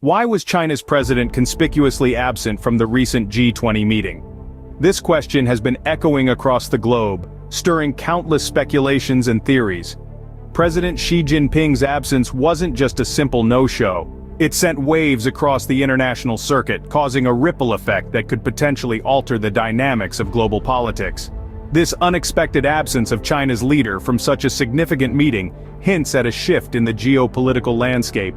Why was China's president conspicuously absent from the recent G20 meeting? This question has been echoing across the globe, stirring countless speculations and theories. President Xi Jinping's absence wasn't just a simple no-show. It sent waves across the international circuit, causing a ripple effect that could potentially alter the dynamics of global politics. This unexpected absence of China's leader from such a significant meeting hints at a shift in the geopolitical landscape.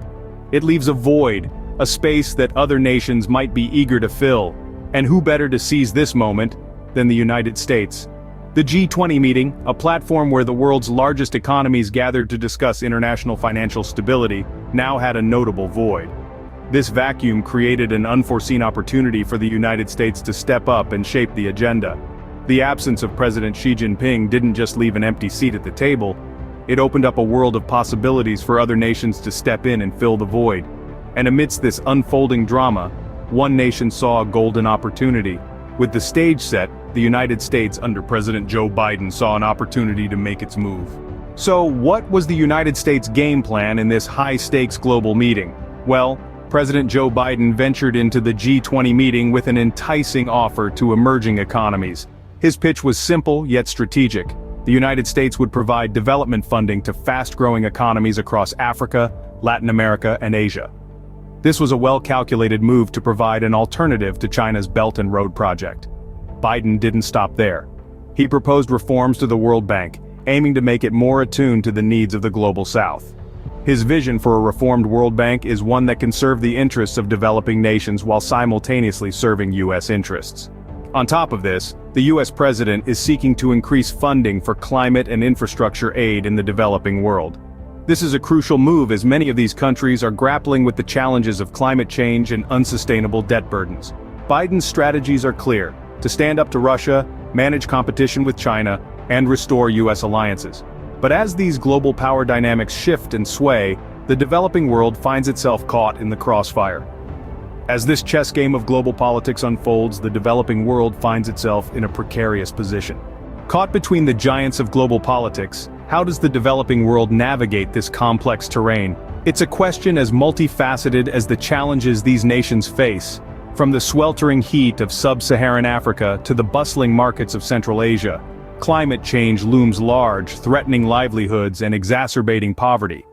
It leaves a void, a space that other nations might be eager to fill. And who better to seize this moment than the United States? The G20 meeting, a platform where the world's largest economies gathered to discuss international financial stability, now had a notable void. This vacuum created an unforeseen opportunity for the United States to step up and shape the agenda. The absence of President Xi Jinping didn't just leave an empty seat at the table, it opened up a world of possibilities for other nations to step in and fill the void. And amidst this unfolding drama, one nation saw a golden opportunity. With the stage set, the United States under President Joe Biden saw an opportunity to make its move. So what was the United States' game plan in this high-stakes global meeting? Well, President Joe Biden ventured into the G20 meeting with an enticing offer to emerging economies. His pitch was simple yet strategic. The United States would provide development funding to fast-growing economies across Africa, Latin America, and Asia. This was a well-calculated move to provide an alternative to China's Belt and Road project. Biden didn't stop there. He proposed reforms to the World Bank, aiming to make it more attuned to the needs of the Global South. His vision for a reformed World Bank is one that can serve the interests of developing nations while simultaneously serving U.S. interests. On top of this, the U.S. president is seeking to increase funding for climate and infrastructure aid in the developing world. This is a crucial move as many of these countries are grappling with the challenges of climate change and unsustainable debt burdens. Biden's strategies are clear: to stand up to Russia, manage competition with China, and restore U.S. alliances. But as these global power dynamics shift and sway, the developing world finds itself caught in the crossfire. As this chess game of global politics unfolds, the developing world finds itself in a precarious position. Caught between the giants of global politics, how does the developing world navigate this complex terrain? It's a question as multifaceted as the challenges these nations face. From the sweltering heat of sub-Saharan Africa to the bustling markets of Central Asia, climate change looms large, threatening livelihoods and exacerbating poverty.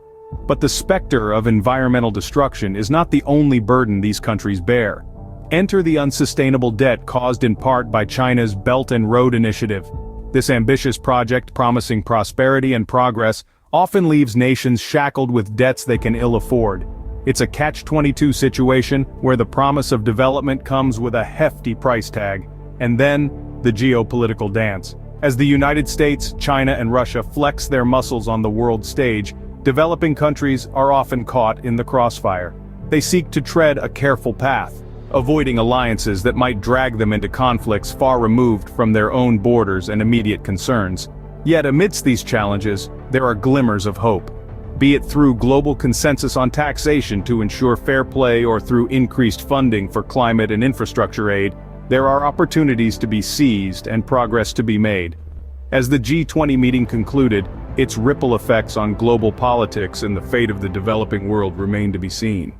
But the specter of environmental destruction is not the only burden these countries bear. Enter the unsustainable debt caused in part by China's Belt and Road initiative. This ambitious project, promising prosperity and progress, often leaves nations shackled with debts they can ill afford. It's a catch-22 situation where the promise of development comes with a hefty price tag. And then, the geopolitical dance. As the United States, China, and Russia flex their muscles on the world stage, developing countries are often caught in the crossfire. They seek to tread a careful path, avoiding alliances that might drag them into conflicts far removed from their own borders and immediate concerns. Yet amidst these challenges, there are glimmers of hope. Be it through global consensus on taxation to ensure fair play or through increased funding for climate and infrastructure aid, there are opportunities to be seized and progress to be made. As the G20 meeting concluded, its ripple effects on global politics and the fate of the developing world remain to be seen.